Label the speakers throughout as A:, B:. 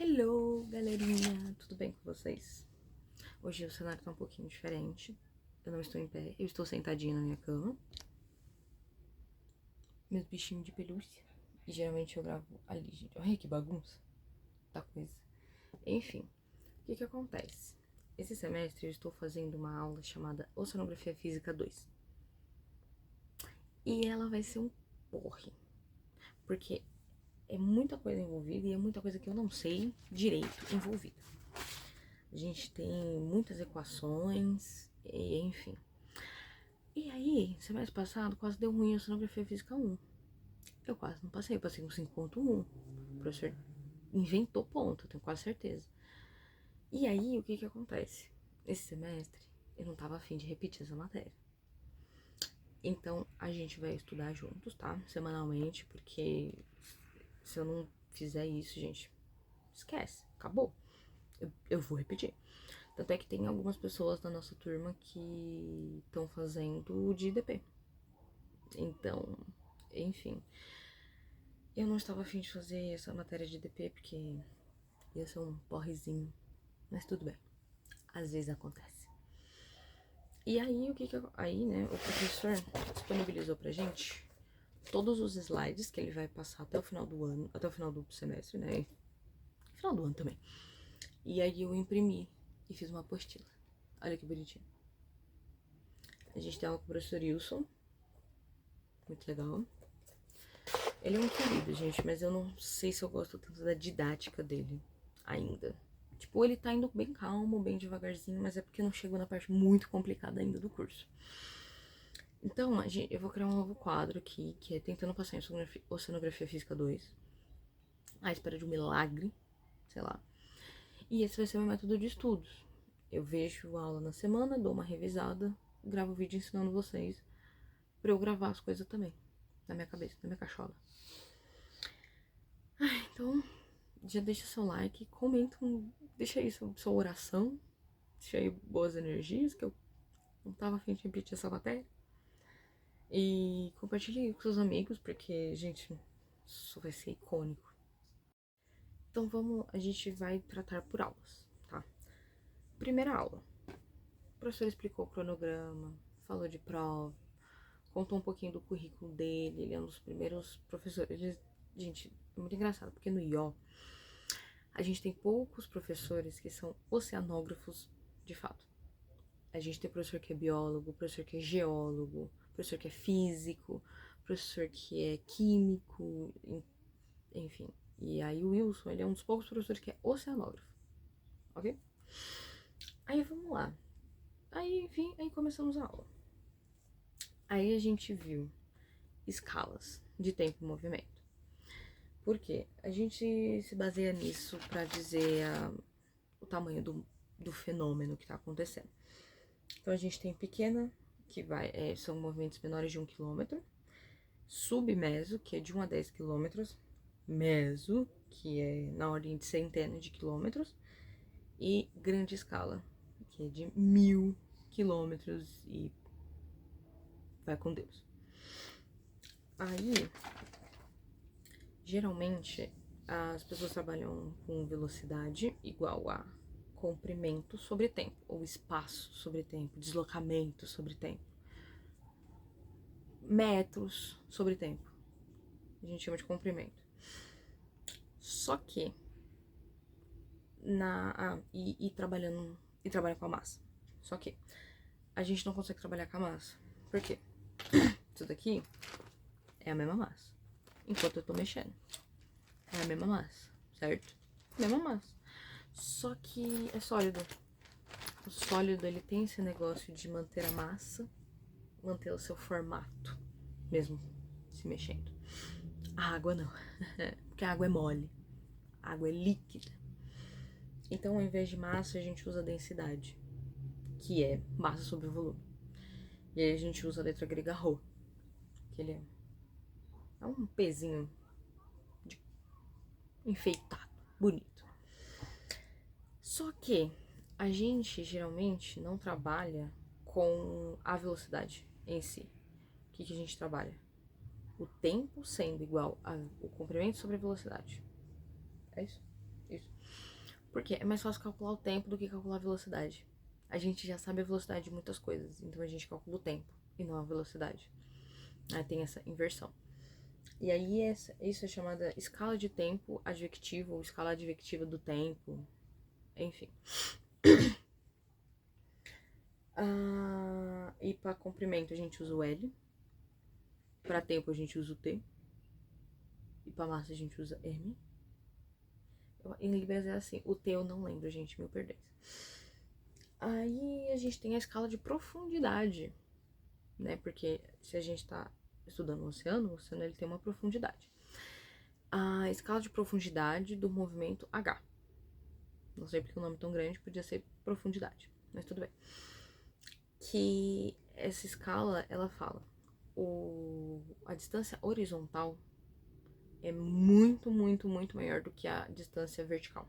A: Hello, galerinha! Tudo bem com vocês? Hoje o cenário tá um pouquinho diferente. Eu não estou em pé, eu estou sentadinha na minha cama. Meus bichinhos de pelúcia. E geralmente eu gravo ali, gente. Olha que bagunça. Tá coisa. Enfim, o que acontece? Esse semestre eu estou fazendo uma aula chamada Oceanografia Física 2. E ela vai ser um porre. Porque é muita coisa envolvida e é muita coisa que eu não sei direito envolvida. A gente tem muitas equações, e enfim. E aí, semestre passado, quase deu ruim a sonografia física 1. Eu quase não passei, eu passei com 5.1. O professor inventou ponto, eu tenho quase certeza. E aí, o que acontece? Esse semestre, eu não tava afim de repetir essa matéria. Então, a gente vai estudar juntos, tá? Semanalmente, porque se eu não fizer isso, gente, esquece, acabou. Eu vou repetir. Tanto é que tem algumas pessoas da nossa turma que estão fazendo de DP. Então, enfim. Eu não estava afim de fazer essa matéria de DP porque ia ser um porrezinho. Mas tudo bem. Às vezes acontece. E aí, Aí, né, o professor disponibilizou pra gente todos os slides que ele vai passar até o final do ano, até o final do semestre, né? Final do ano também. E aí eu imprimi e fiz uma apostila. Olha que bonitinho. A gente tem aula com o professor Wilson. Muito legal. Ele é um querido, gente, mas eu não sei se eu gosto tanto da didática dele ainda. Tipo, ele tá indo bem calmo, bem devagarzinho, mas é porque eu não chego na parte muito complicada ainda do curso. Então, eu vou criar um novo quadro aqui, que é Tentando Passar em Oceanografia Física 2. À espera de um milagre, sei lá. E esse vai ser o meu método de estudos. Eu vejo a aula na semana, dou uma revisada, gravo vídeo ensinando vocês pra eu gravar as coisas também. Na minha cabeça, na minha cachola. Então, já deixa seu like, comenta, deixa aí sua oração, deixa aí boas energias, que eu não tava afim de repetir essa matéria. E compartilhe com seus amigos, porque, gente, isso vai ser icônico. Então a gente vai tratar por aulas, tá? Primeira aula. O professor explicou o cronograma, falou de prova, contou um pouquinho do currículo dele, ele é um dos primeiros professores. Gente, é muito engraçado, porque no IO a gente tem poucos professores que são oceanógrafos de fato. A gente tem professor que é biólogo, professor que é geólogo, professor que é físico, professor que é químico, enfim. E aí o Wilson, ele é um dos poucos professores que é oceanógrafo, ok? Aí vamos lá. Aí, enfim, aí começamos a aula. Aí a gente viu escalas de tempo e movimento. Por quê? A gente se baseia nisso para dizer o tamanho do fenômeno que está acontecendo. Então a gente tem pequena, que são movimentos menores de 1 km, submeso, que é de 1 a 10 km, meso, que é na ordem de centenas de quilômetros, e grande escala, que é de 1000 km e vai com Deus. Aí, geralmente, as pessoas trabalham com velocidade igual a comprimento sobre tempo, ou espaço sobre tempo, deslocamento sobre tempo. Metros sobre tempo. A gente chama de comprimento. Só que trabalha com a massa. Só que a gente não consegue trabalhar com a massa. Por quê? Isso daqui é a mesma massa. Enquanto eu tô mexendo. É a mesma massa, certo? Mesma massa. Só que é sólido. O sólido, ele tem esse negócio de manter a massa, manter o seu formato, mesmo se mexendo. A água não. Porque a água é mole. A água é líquida. Então, ao invés de massa, a gente usa densidade, que é massa sobre volume. E aí a gente usa a letra grega rho, que ele é um pezinho enfeitado, bonito. Só que a gente geralmente não trabalha com a velocidade em si. O que a gente trabalha? O tempo sendo igual ao comprimento sobre a velocidade. É isso? Isso. Por quê? É mais fácil calcular o tempo do que calcular a velocidade. A gente já sabe a velocidade de muitas coisas, então a gente calcula o tempo e não a velocidade. Aí tem essa inversão. E aí isso é chamada escala de tempo advectiva ou escala advectiva do tempo, enfim. E para comprimento a gente usa o L, para tempo a gente usa o T, e para massa a gente usa M. Em Libras é assim, o T eu não lembro, gente, mil perdões. Aí a gente tem a escala de profundidade, né? Porque se a gente tá estudando o oceano ele tem uma profundidade. A escala de profundidade do movimento H. Não sei porque o nome é tão grande, podia ser profundidade, mas tudo bem. Que essa escala, ela fala, a distância horizontal é muito, muito, muito maior do que a distância vertical.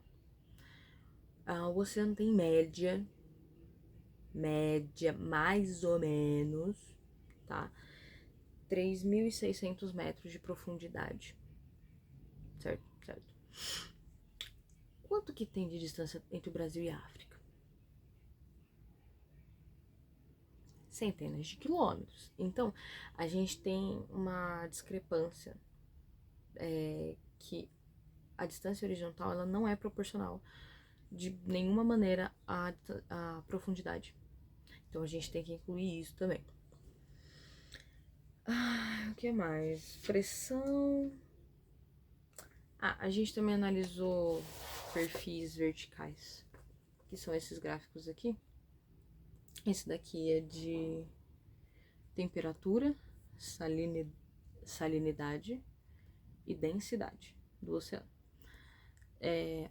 A: O oceano tem média, mais ou menos, tá? 3.600 metros de profundidade. Certo? Certo. Quanto que tem de distância entre o Brasil e a África? Centenas de quilômetros. Então, a gente tem uma discrepância que a distância horizontal ela não é proporcional de nenhuma maneira à profundidade. Então, a gente tem que incluir isso também. O que mais? Pressão. A gente também analisou perfis verticais, que são esses gráficos aqui. Esse daqui é de temperatura, salinidade e densidade do oceano.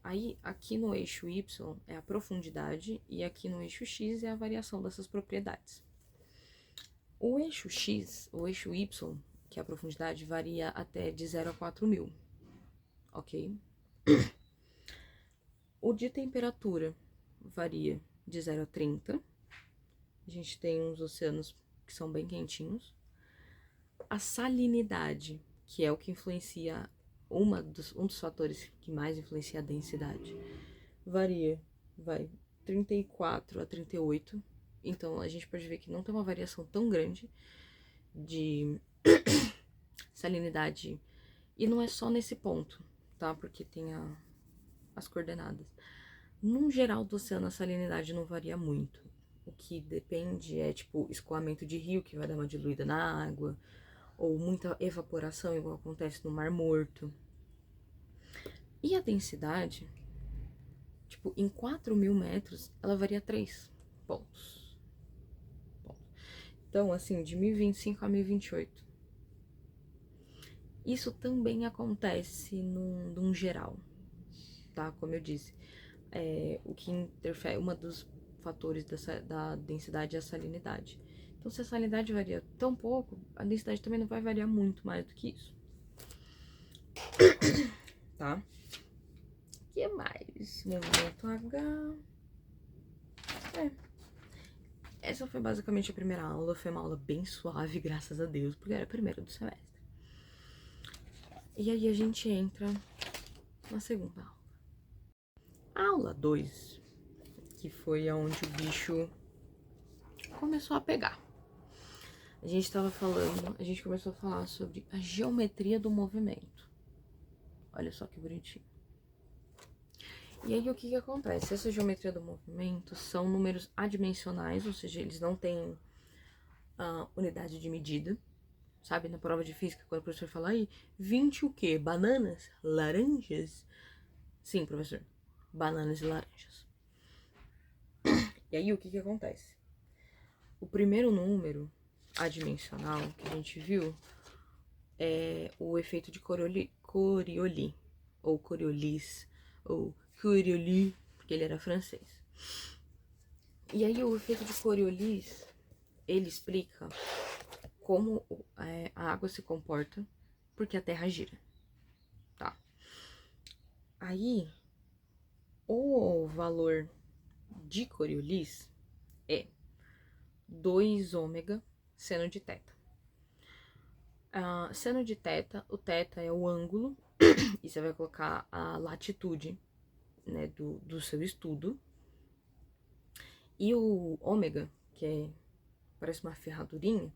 A: Aí, aqui no eixo Y é a profundidade e aqui no eixo X é a variação dessas propriedades. O eixo X, o eixo Y, que é a profundidade, varia até de 0 a 4.000, ok? O de temperatura varia de 0 a 30. A gente tem uns oceanos que são bem quentinhos. A salinidade, que é o que influencia, um dos fatores que mais influencia a densidade, varia, 34 a 38. Então, a gente pode ver que não tem uma variação tão grande de salinidade. E não é só nesse ponto, tá? Porque tem as coordenadas. Num geral do oceano, a salinidade não varia muito. O que depende é, tipo, escoamento de rio, que vai dar uma diluída na água, ou muita evaporação, igual acontece no Mar Morto. E a densidade, tipo, em 4.000 metros, ela varia 3 pontos. Então, assim, de 1025 a 1028. Isso também acontece num geral, tá? Como eu disse, o que interfere, uma dos fatores da densidade é a salinidade. Então, se a salinidade varia tão pouco, a densidade também não vai variar muito mais do que isso. Tá? O que mais? Movimento H. Essa foi basicamente a primeira aula. Foi uma aula bem suave, graças a Deus, porque era a primeira do semestre. E aí a gente entra na segunda aula. Aula 2, que foi onde o bicho começou a pegar. A gente começou a falar sobre a geometria do movimento. Olha só que bonitinho. E aí o que acontece? Essa geometria do movimento são números adimensionais, ou seja, eles não têm unidade de medida. Sabe, na prova de física, quando o professor fala aí, 20 o quê? Bananas? Laranjas? Sim, professor, bananas e laranjas. E aí o que acontece? O primeiro número adimensional que a gente viu é o efeito de Coriolis, ou Coriolis, ou Coriolis, porque ele era francês. E aí o efeito de Coriolis, ele explica como a água se comporta porque a Terra gira, tá? Aí, o valor de Coriolis é 2 ômega seno de teta. Seno de teta, o teta é o ângulo, e você vai colocar a latitude né, do seu estudo. E o ômega, parece uma ferradurinha,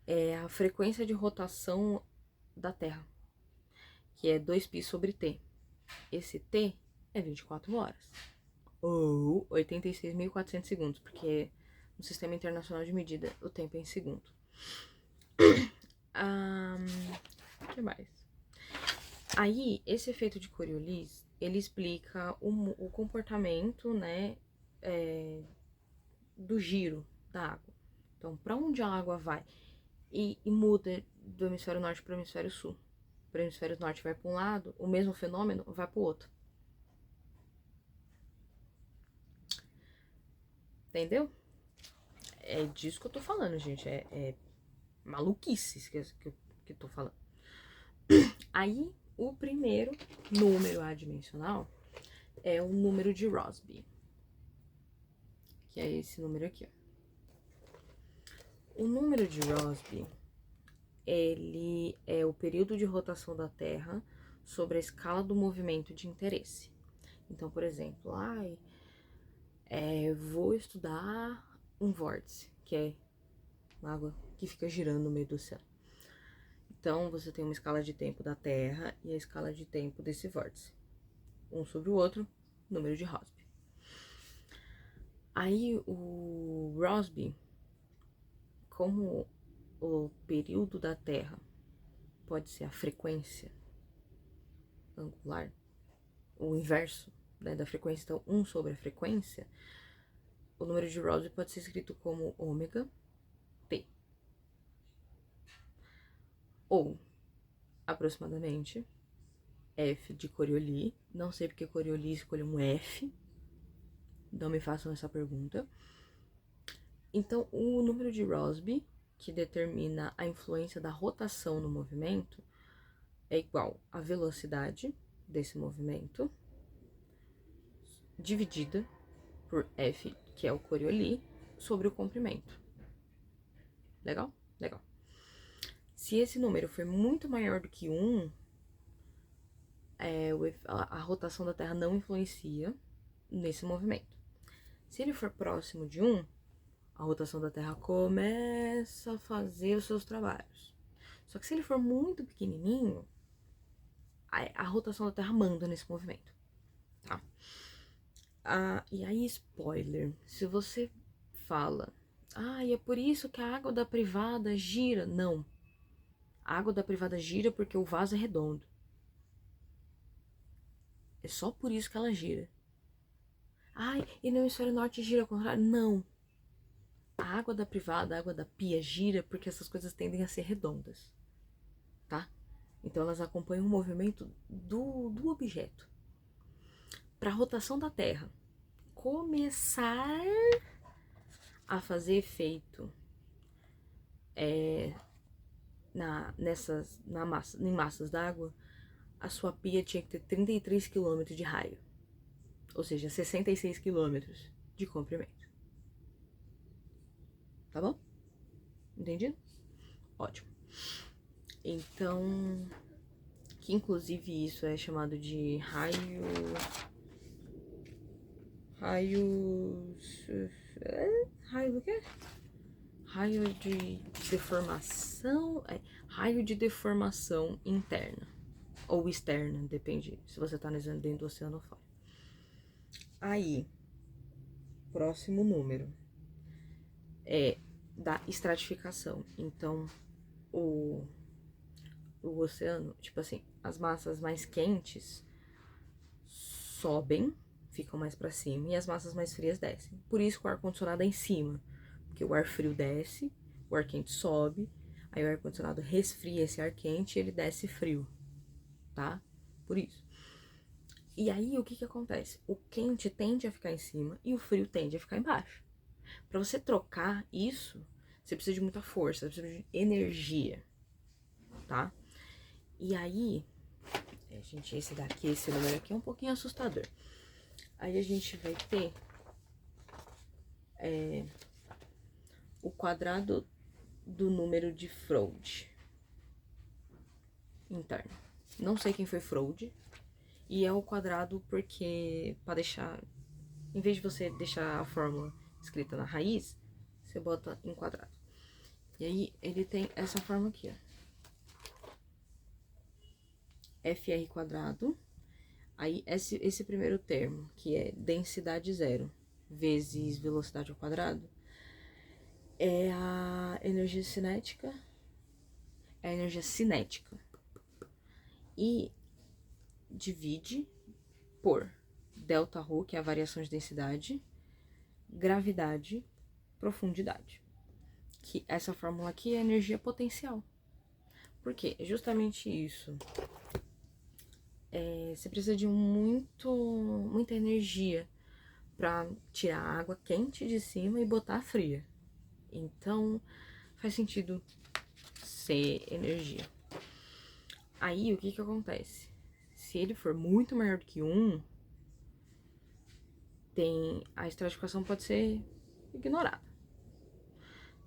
A: é a frequência de rotação da Terra, que é 2π sobre T. Esse T é 24 horas, ou 86.400 segundos, porque no Sistema Internacional de Medida o tempo é em segundo. O que mais? Aí, esse efeito de Coriolis, ele explica o comportamento, né, do giro da água. Então, para onde a água vai e muda do hemisfério norte para o hemisfério sul. Para o hemisfério norte vai para um lado, o mesmo fenômeno vai para o outro. Entendeu? É disso que eu tô falando, gente. É maluquices que eu tô falando. Aí, o primeiro número adimensional é o número de Rossby, que é esse número aqui, ó. O número de Rossby, ele é o período de rotação da Terra sobre a escala do movimento de interesse. Então, por exemplo, vou estudar um vórtice, que é uma água que fica girando no meio do oceano. Então, você tem uma escala de tempo da Terra e a escala de tempo desse vórtice. Um sobre o outro, número de Rossby. Aí, o Rossby, como o período da Terra pode ser a frequência angular, o inverso, né, da frequência, então 1 sobre a frequência, o número de Rossby pode ser escrito como ômega T. Ou, aproximadamente, F de Coriolis. Não sei porque Coriolis escolheu um F. Não me façam essa pergunta. Então, o número de Rossby, que determina a influência da rotação no movimento, é igual à velocidade desse movimento, dividida por F, que é o Coriolis, sobre o comprimento. Legal? Legal. Se esse número for muito maior do que 1, a rotação da Terra não influencia nesse movimento. Se ele for próximo de 1, a rotação da Terra começa a fazer os seus trabalhos. Só que se ele for muito pequenininho, a rotação da Terra manda nesse movimento, tá? E aí, spoiler, se você fala, é por isso que a água da privada gira. Não. A água da privada gira porque o vaso é redondo. É só por isso que ela gira. E no hemisfério norte gira ao contrário? Não. A água da privada, a água da pia gira porque essas coisas tendem a ser redondas, tá? Então elas acompanham o movimento do objeto. Para a rotação da Terra começar a fazer efeito em massas d'água, a sua pia tinha que ter 33 km de raio, ou seja, 66 km de comprimento. Tá bom? Entendido? Ótimo. Então, que inclusive isso é chamado de raio do quê? Raio de deformação, raio de deformação interna ou externa, depende se você tá dentro do oceano ou fora. Aí, próximo número é da estratificação. Então, o oceano, tipo assim, as massas mais quentes sobem, ficam mais para cima, e as massas mais frias descem. Por isso que o ar-condicionado é em cima, porque o ar frio desce, o ar quente sobe, aí o ar-condicionado resfria esse ar quente e ele desce frio, tá? Por isso. E aí, o que acontece? O quente tende a ficar em cima e o frio tende a ficar embaixo. Para você trocar isso, você precisa de muita força, você precisa de energia, tá? E aí, gente, esse número aqui é um pouquinho assustador. Aí a gente vai ter o quadrado do número de Freud interno. Não sei quem foi Freud. E é o quadrado porque, para deixar, em vez de você deixar a fórmula escrita na raiz, você bota em quadrado. E aí, ele tem essa forma aqui, ó. FR quadrado. Aí, esse primeiro termo, que é densidade zero vezes velocidade ao quadrado, é a energia cinética. É a energia cinética. E divide por Δρ, que é a variação de densidade, gravidade, profundidade. Que essa fórmula aqui é energia potencial. Por quê? É justamente isso. Você precisa de muita energia para tirar a água quente de cima e botar a fria. Então, faz sentido ser energia. Aí, o que que acontece? Se ele for muito maior do que 1, a estratificação pode ser ignorada.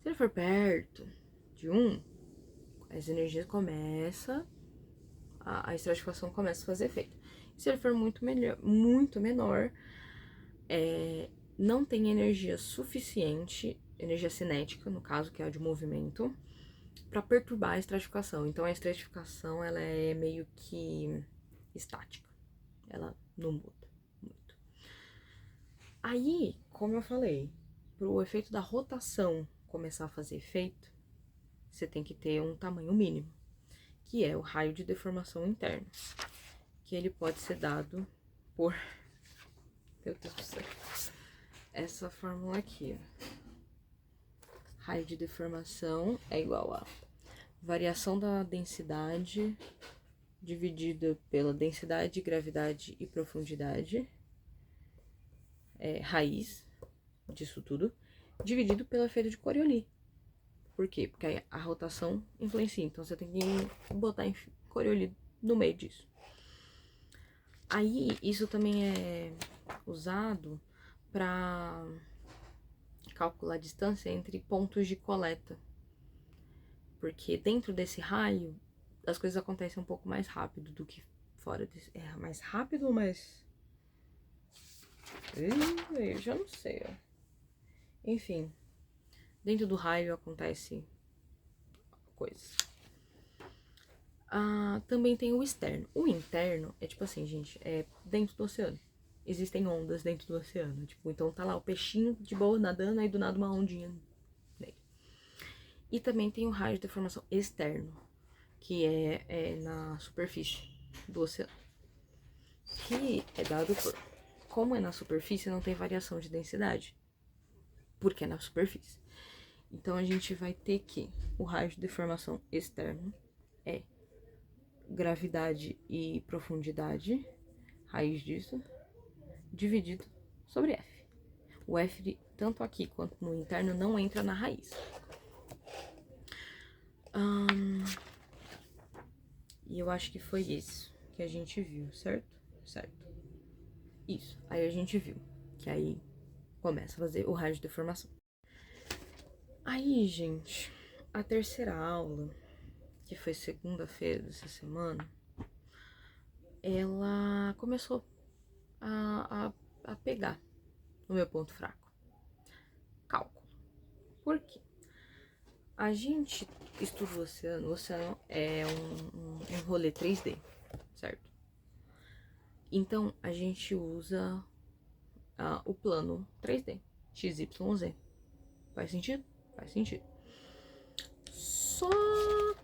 A: Se ele for perto de 1, as energias começam, a estratificação começa a fazer efeito. Se ele for muito menor, não tem energia suficiente, energia cinética, no caso, que é a de movimento, para perturbar a estratificação. Então, a estratificação, ela é meio que estática. Ela não muda muito. Aí, como eu falei, para o efeito da rotação começar a fazer efeito, você tem que ter um tamanho mínimo, que é o raio de deformação interno, que ele pode ser dado por... Meu Deus do céu. Essa fórmula aqui, ó. Raio de deformação é igual a variação da densidade dividida pela densidade, gravidade e profundidade, raiz disso tudo, dividido pelo efeito de Coriolis. Por quê? Porque a rotação influencia, então você tem que botar Coriolis no meio disso. Aí, isso também é usado para calcular a distância entre pontos de coleta. Porque dentro desse raio, as coisas acontecem um pouco mais rápido do que fora desse... É mais rápido ou mais... Eu já não sei, ó. Enfim, dentro do raio acontece coisas. Também tem o externo. O interno é tipo assim, gente, é dentro do oceano. Existem ondas dentro do oceano. Tipo, então tá lá o peixinho de boa nadando, aí do nada uma ondinha nele. E também tem o raio de deformação externo, que é na superfície do oceano. Que é dado por... Como é na superfície, não tem variação de densidade. Porque é na superfície. Então, a gente vai ter que o raio de deformação externo é gravidade e profundidade, raiz disso, dividido sobre F. O F, tanto aqui quanto no interno, não entra na raiz. E eu acho que foi isso que a gente viu, certo? Certo. Isso. Aí a gente viu que aí começa a fazer o raio de deformação. Aí, gente, a terceira aula, que foi segunda-feira dessa semana, ela começou a pegar no meu ponto fraco. Cálculo. Por quê? A gente estuda o oceano é um rolê 3D, certo? Então, a gente usa o plano 3D, XYZ. Faz sentido? Faz sentido. Só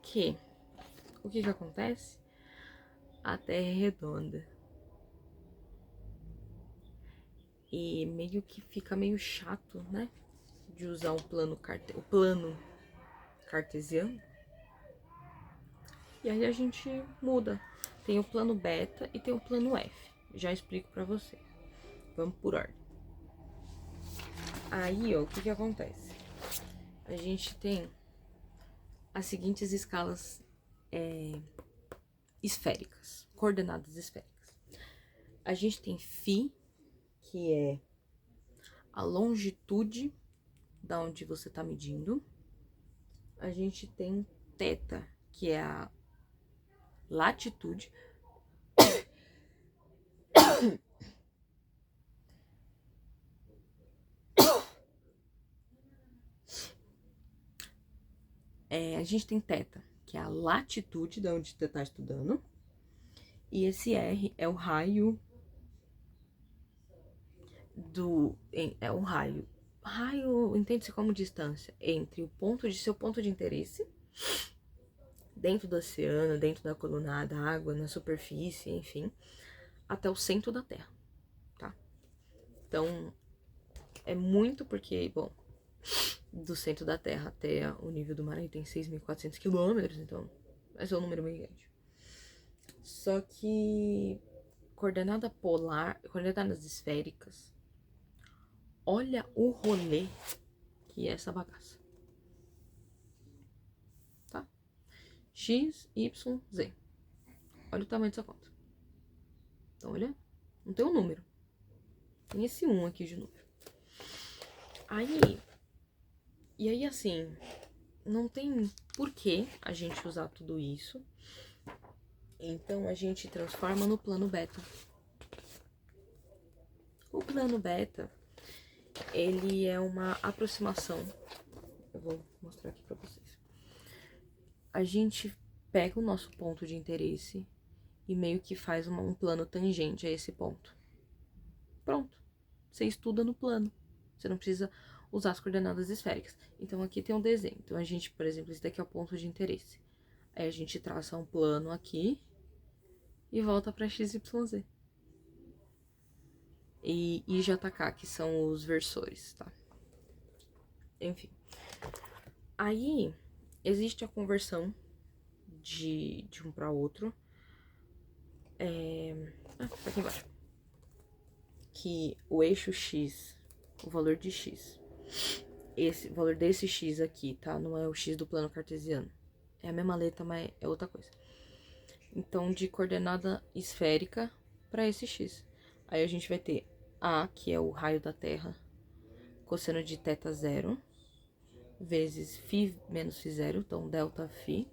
A: que, o que acontece? A Terra é redonda. E meio que fica meio chato, né? De usar o plano cartesiano. E aí a gente muda. Tem o plano beta e tem o plano F. Já explico pra você. Vamos por ordem. Aí, ó, o que acontece? A gente tem as seguintes escalas esféricas, coordenadas esféricas. A gente tem φ, que é a longitude da onde você tá medindo. A gente tem θ, que é a latitude. A gente tem θ, que é a latitude de onde você tá estudando. E esse R é o raio é o raio. Raio entende-se como distância entre o seu ponto de interesse, dentro do oceano, dentro da coluna da água, na superfície, enfim, até o centro da Terra, tá? Então, é muito porque, bom, do centro da Terra até o nível do mar aí tem 6.400 quilômetros, então vai ser um número bem grande. Só que coordenada polar, coordenadas esféricas, olha o rolê que é essa bagaça. Tá? X, Y, Z. Olha o tamanho dessa conta. Então, olha, não tem um número. Tem esse 1 aqui de número. E aí, assim, não tem por que a gente usar tudo isso. Então, a gente transforma no plano beta. O plano beta, ele é uma aproximação. Eu vou mostrar aqui pra vocês. A gente pega o nosso ponto de interesse e meio que faz um plano tangente a esse ponto. Pronto. Você estuda no plano. Você não precisa usar as coordenadas esféricas. Então, aqui tem um desenho. Então, a gente, por exemplo, esse daqui é o ponto de interesse. Aí, a gente traça um plano aqui e volta para XYZ. E JK, que são os versores, tá? Enfim. Aí, existe a conversão de um para outro. Tá aqui embaixo. Que o eixo X, o valor de X, esse valor desse X aqui, tá? Não é o X do plano cartesiano. É a mesma letra, mas é outra coisa. Então, de coordenada esférica para esse X. Aí a gente vai ter A, que é o raio da Terra, cosseno de θ 0, vezes φ menos φ0, então delta φ.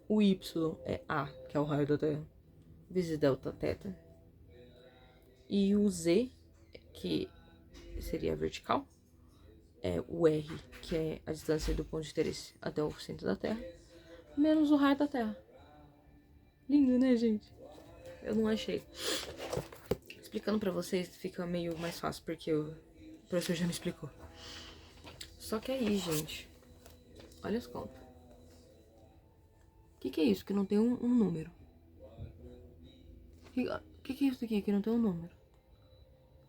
A: O Y é A, que é o raio da Terra, vezes delta θ. E o Z, que seria a vertical, é o R, que é a distância do ponto de interesse até o centro da Terra, menos o raio da Terra. Lindo, né, gente? Eu não achei. Explicando pra vocês fica meio mais fácil, porque o professor já me explicou. Só que aí, gente, olha as contas. O que é isso que não tem um número? O que é isso aqui que não tem um número?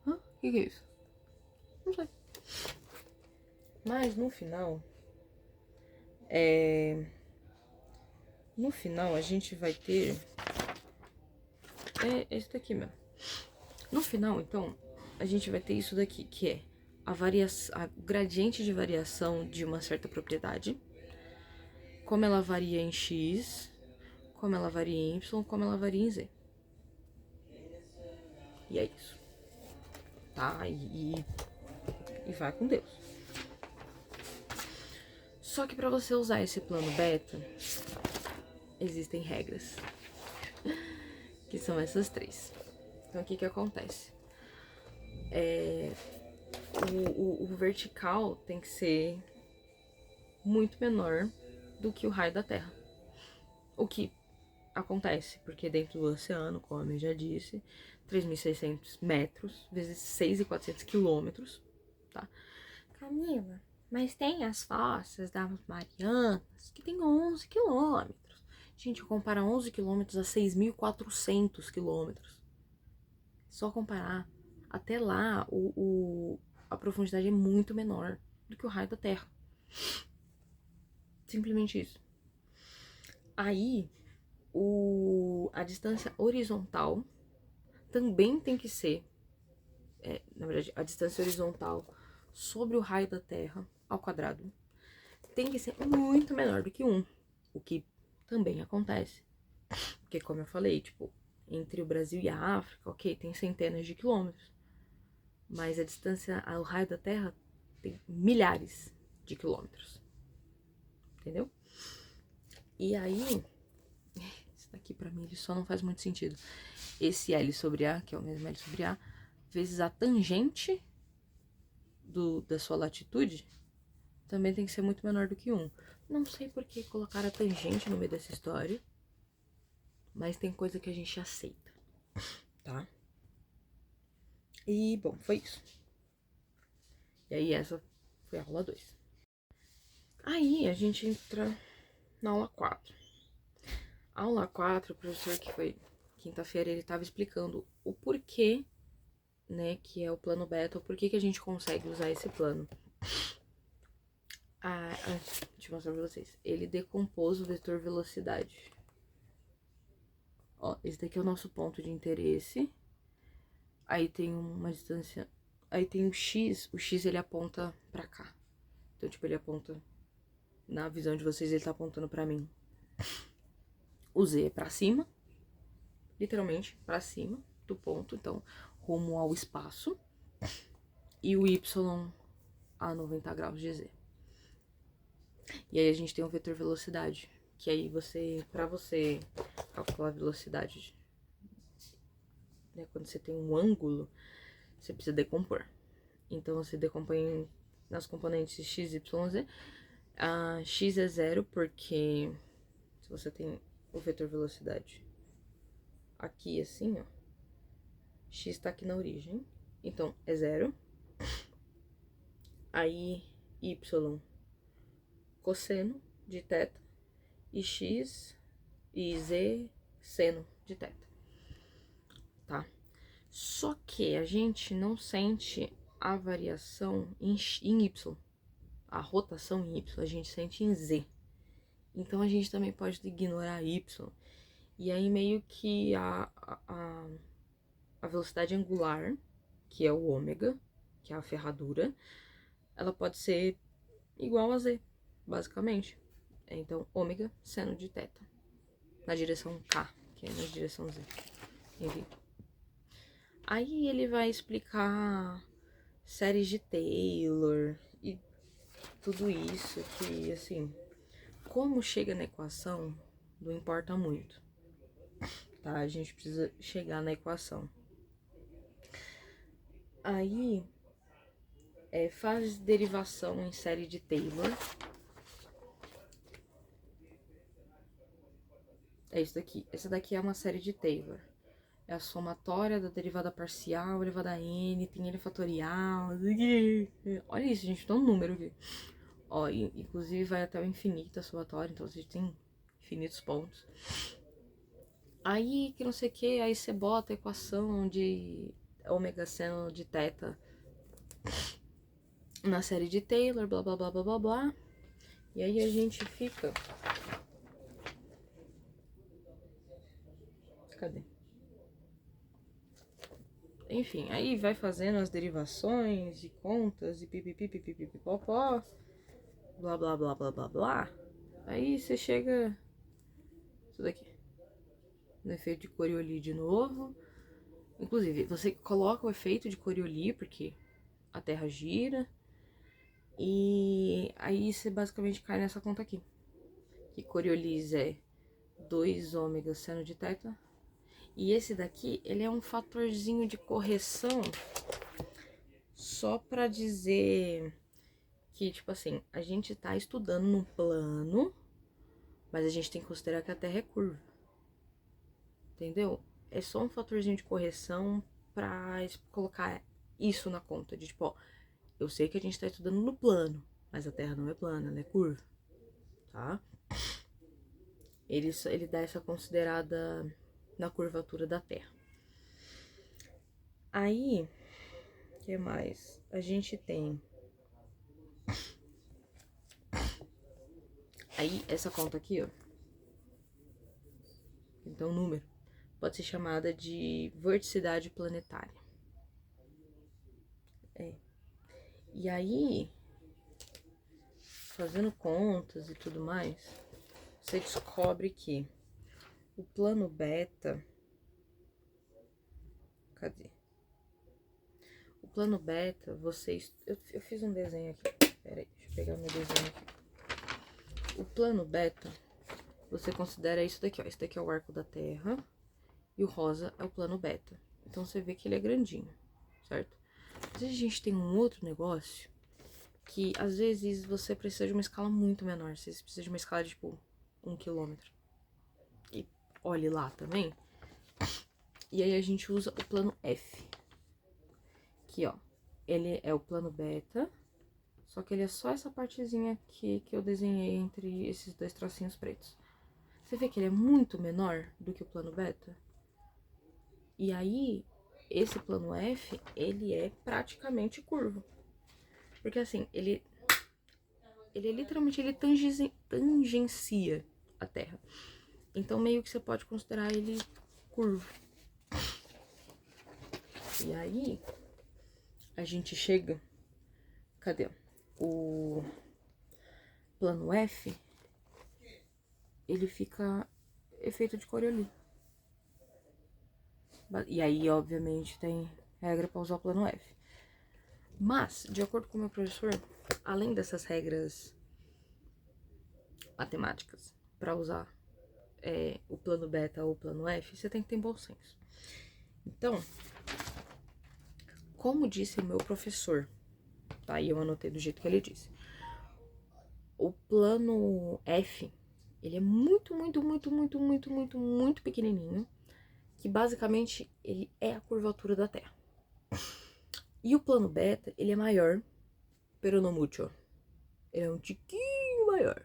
A: Hã? O que é isso? Não sei. Mas no final, no final a gente vai ter esse daqui mesmo. No final, então, a gente vai ter isso daqui, que é a gradiente de variação de uma certa propriedade, como ela varia em X, como ela varia em Y, como ela varia em Z. E é isso. Tá? E vai com Deus. Só que para você usar esse plano beta, existem regras. Que são essas três. Então, o que acontece? O vertical tem que ser muito menor do que o raio da Terra. O que acontece, porque dentro do oceano, como eu já disse, 3.600 metros vezes 6.400 quilômetros, tá? Camila, mas tem as fossas das Marianas, que tem 11 quilômetros. Gente, comparar 11 quilômetros a 6.400 quilômetros. Só comparar. Até lá, a profundidade é muito menor do que o raio da Terra. Simplesmente isso. Aí, a distância horizontal também tem que ser, na verdade, a distância horizontal sobre o raio da Terra ao quadrado tem que ser muito menor do que 1, o que também acontece. Porque, como eu falei, tipo, entre o Brasil e a África, ok, tem centenas de quilômetros, mas a distância ao raio da Terra tem milhares de quilômetros, entendeu? E aí, isso daqui pra mim ele só não faz muito sentido. Esse L sobre A, que é o mesmo L sobre A, vezes a tangente da sua latitude, também tem que ser muito menor do que 1. Não sei por que colocaram a tangente no meio dessa história, mas tem coisa que a gente aceita, tá? E, bom, foi isso. E aí, essa foi a aula 2. Aí, a gente entra na aula 4. A aula 4, o professor que foi quinta-feira, ele tava explicando o porquê, né, que é o plano beta, o porquê que a gente consegue usar esse plano. Deixa eu mostrar pra vocês. Ele decompôs o vetor velocidade. Ó, esse daqui é o nosso ponto de interesse. Aí tem uma distância... Aí tem o X ele aponta pra cá. Então, tipo, ele aponta... Na visão de vocês, ele tá apontando pra mim. O Z é pra cima. Literalmente, pra cima do ponto. Então, rumo ao espaço. E o Y a 90 graus de Z. E aí a gente tem o vetor velocidade. Que aí pra você calcular a velocidade, né, quando você tem um ângulo, você precisa decompor. Então, você decompõe nas componentes x, y, z. X é 0 porque se você tem o vetor velocidade aqui assim, ó, x tá aqui na origem, então é 0. Aí y, cosseno de θ, e x e z, seno de θ, tá? Só que a gente não sente a variação em y, a rotação em y, a gente sente em z. Então, a gente também pode ignorar y. E aí, meio que a velocidade angular, que é o ômega, que é a ferradura, ela pode ser igual a z, basicamente. Então, ômega seno de θ, na direção K, que é na direção z. Enfim. Aí, ele vai explicar séries de Taylor e tudo isso que, assim, como chega na equação não importa muito, tá? A gente precisa chegar na equação. Aí, faz derivação em série de Taylor. É isso daqui. Essa daqui é uma série de Taylor. É a somatória da derivada parcial elevada a n, tem n fatorial. Olha isso, gente, tem um número aqui. Ó, inclusive vai até o infinito a somatória, então a gente tem infinitos pontos. Aí, que não sei o que, aí você bota a equação de ômega seno de θ na série de Taylor, blá, blá, blá, blá, blá, blá. E aí a gente fica... Cadê? Enfim, aí vai fazendo as derivações e contas e pipipipipipipopó, blá, blá, blá, blá, blá, blá. Aí você chega... Isso daqui. No efeito de Coriolis de novo. Inclusive, você coloca o efeito de Coriolis, porque a Terra gira. E aí você basicamente cai nessa conta aqui. Que Coriolis é 2 ômega seno de θ. E esse daqui, ele é um fatorzinho de correção só pra dizer que, tipo assim, a gente tá estudando num plano, mas a gente tem que considerar que a Terra é curva. Entendeu? É só um fatorzinho de correção pra colocar isso na conta. De tipo, ó, eu sei que a gente tá estudando no plano, mas a Terra não é plana, ela é curva, tá? Ele dá essa considerada na curvatura da Terra. Aí, o que mais? A gente tem... Aí, essa conta aqui, ó. Então, número. Pode ser chamada de vorticidade planetária. E aí, fazendo contas e tudo mais, você descobre que o plano beta... Cadê? O plano beta, vocês... Eu fiz um desenho aqui. Pera aí, deixa eu pegar meu desenho aqui. O plano beta, você considera isso daqui, ó. Esse daqui é o arco da Terra e o rosa é o plano beta. Então, você vê que ele é grandinho, certo? Mas a gente tem um outro negócio que às vezes você precisa de uma escala muito menor. Você precisa de uma escala de, tipo, 1 quilômetro. E olhe lá também. E aí a gente usa o plano F. Aqui, ó. Ele é o plano beta. Só que ele é só essa partezinha aqui que eu desenhei entre esses dois tracinhos pretos. Você vê que ele é muito menor do que o plano beta? E aí, esse plano F, ele é praticamente curvo. Porque assim, ele literalmente ele tangencia a Terra. Então meio que você pode considerar ele curvo. E aí, a gente chega... Cadê? O plano F, ele fica efeito de Coriolis. E aí, obviamente, tem regra para usar o plano F. Mas, de acordo com o meu professor, além dessas regras matemáticas para usar o plano beta ou o plano F, você tem que ter bom senso. Então, como disse o meu professor, tá? E eu anotei do jeito que ele disse. O plano F, ele é muito, muito, muito, muito, muito, muito, muito pequenininho, que basicamente ele é a curvatura da Terra. E o plano beta, ele é maior, pero no mucho. Ele é um tiquinho maior.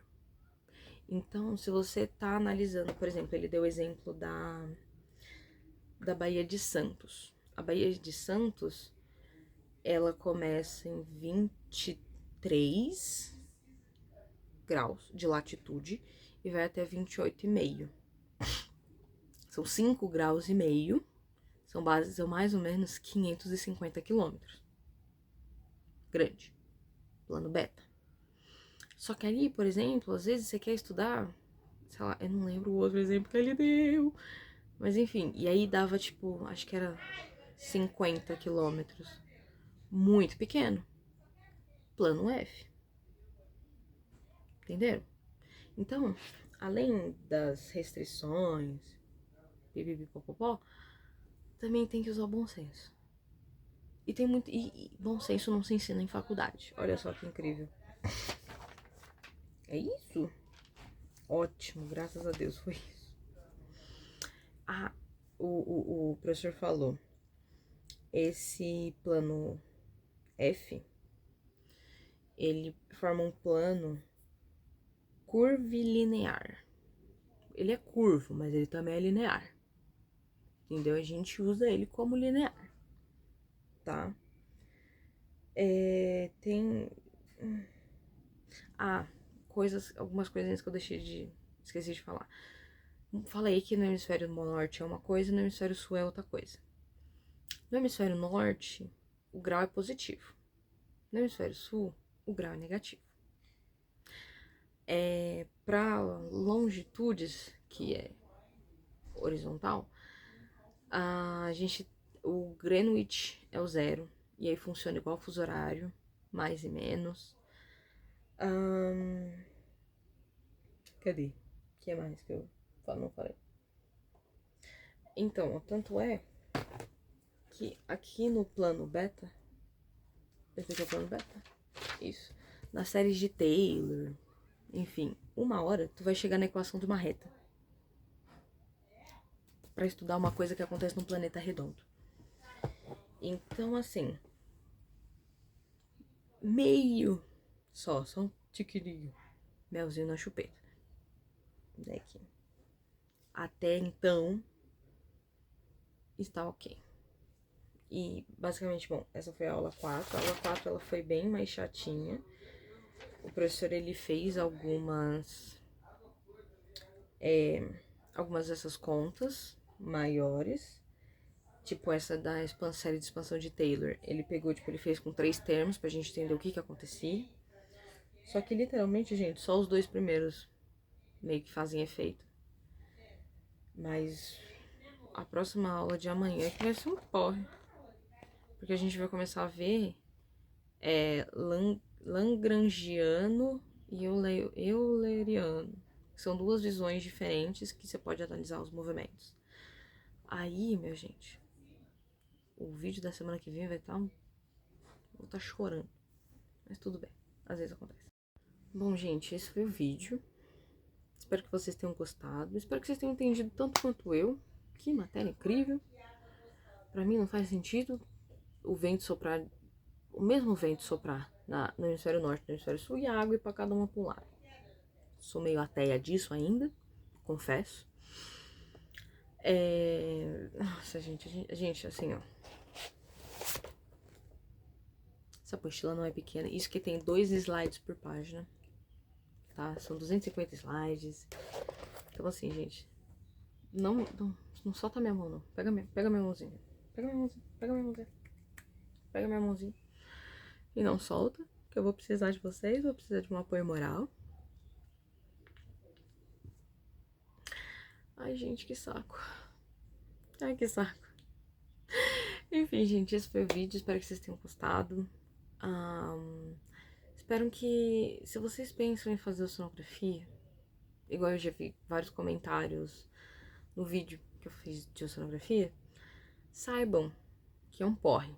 A: Então, se você tá analisando, por exemplo, ele deu o exemplo da Baía de Santos. A Baía de Santos, ela começa em 23 graus de latitude e vai até 28,5. São 5 graus e meio, são mais ou menos 550 quilômetros. Grande. Plano beta. Só que ali, por exemplo, às vezes você quer estudar, sei lá, eu não lembro o outro exemplo que ele deu, mas enfim, e aí dava tipo, acho que era 50 quilômetros. Muito pequeno. Plano F. Entenderam? Então, além das restrições, pipipipopopó, também tem que usar o bom senso. E tem muito. E bom senso não se ensina em faculdade. Olha só que incrível. É isso? Ótimo, graças a Deus foi isso. Ah, o professor falou. Esse plano F, ele forma um plano curvilinear. Ele é curvo, mas ele também é linear. Entendeu? A gente usa ele como linear, tá? Tem... algumas coisinhas que eu esqueci de falar. Falei que no hemisfério norte é uma coisa e no hemisfério sul é outra coisa. No hemisfério norte, o grau é positivo. No hemisfério sul, o grau é negativo. Para longitudes, que é horizontal, o Greenwich é o 0, e aí funciona igual fuso horário, mais e menos. Cadê? O que mais que eu não falei? Então, tanto é que aqui no plano beta, esse aqui é o plano beta? Isso. Nas séries de Taylor, enfim, 1 hora tu vai chegar na equação de uma reta. Pra estudar uma coisa que acontece num planeta redondo. Então, assim, meio só um tiquilinho. Melzinho na chupeta. Daqui. Até então, está ok. E, basicamente, bom, essa foi a aula 4. A aula 4, ela foi bem mais chatinha. O professor, ele fez algumas dessas contas maiores. Tipo, essa da série de expansão de Taylor. Ele pegou, tipo, ele fez com 3 termos pra gente entender o que acontecia. Só que, literalmente, gente, só os 2 primeiros meio que fazem efeito. Mas a próxima aula de amanhã que vai ser um porre. Porque a gente vai começar a ver Lagrangiano e Euleriano. São 2 visões diferentes que você pode analisar os movimentos. Aí, minha gente, o vídeo da semana que vem vai estar... Vou estar chorando. Mas tudo bem. às vezes acontece. Bom, gente, esse foi o vídeo. Espero que vocês tenham gostado. Espero que vocês tenham entendido tanto quanto eu. Que matéria incrível. Pra mim não faz sentido o vento soprar, o mesmo vento soprar no hemisfério norte e no hemisfério sul e a água ir pra cada uma pra um lado. Sou meio ateia disso ainda, confesso. Nossa, gente, assim, ó. Essa apostila não é pequena. Isso que tem 2 slides por página, tá? São 250 slides. Então, assim, gente, não solta minha mão, não. Pega minha mãozinha. Pega minha mãozinha, pega minha mãozinha. Pega minha mãozinha. E não solta, que eu vou precisar de vocês, vou precisar de um apoio moral. Ai, gente, que saco. Ai, que saco. Enfim, gente, esse foi o vídeo. Espero que vocês tenham gostado. Espero que, se vocês pensam em fazer oceanografia, igual eu já vi vários comentários no vídeo que eu fiz de oceanografia, saibam que é um porre.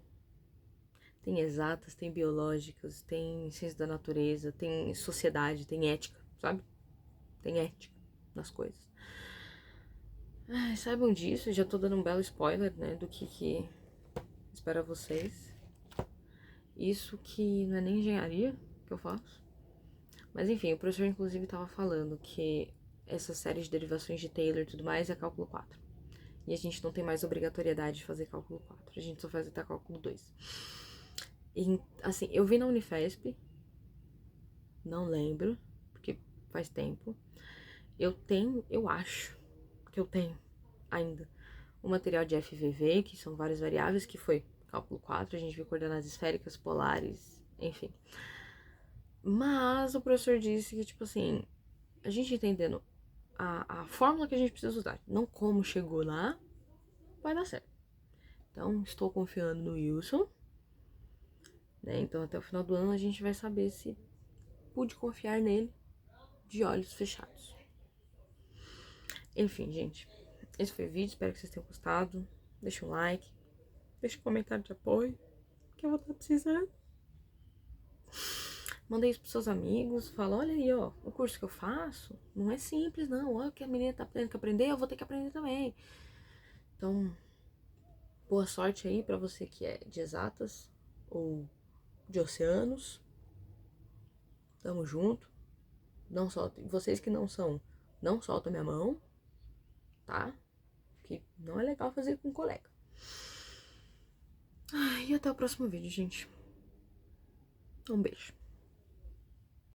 A: Tem exatas, tem biológicas, tem ciência da natureza, tem sociedade, tem ética, sabe? Tem ética nas coisas. Ai, saibam disso, já tô dando um belo spoiler, né, do que espera vocês. Isso que não é nem engenharia que eu faço. Mas enfim, o professor inclusive tava falando que essa série de derivações de Taylor e tudo mais é cálculo 4. E a gente não tem mais obrigatoriedade de fazer cálculo 4. A gente só faz até cálculo 2. E, assim, eu vi na Unifesp, não lembro, porque faz tempo. Eu acho que eu tenho ainda o material de FVV, que são várias variáveis, que foi cálculo 4, a gente viu coordenadas esféricas, polares, enfim. Mas o professor disse que, tipo assim, a gente entendendo a fórmula que a gente precisa usar, não como chegou lá, vai dar certo. Então, estou confiando no Wilson, né? Então, até o final do ano a gente vai saber se pude confiar nele de olhos fechados. Enfim, gente, esse foi o vídeo, espero que vocês tenham gostado. Deixa um like, deixa um comentário de apoio, que eu vou estar precisando. Manda isso pros seus amigos, fala, olha aí, ó, o curso que eu faço não é simples, não. Olha que a menina tá tendo que aprender, eu vou ter que aprender também. Então, boa sorte aí pra você que é de exatas ou de oceanos. Tamo junto. Não soltem. Vocês que não são, não soltam minha mão, tá? Que não é legal fazer com um colega. Ai, e até o próximo vídeo, gente. Um beijo.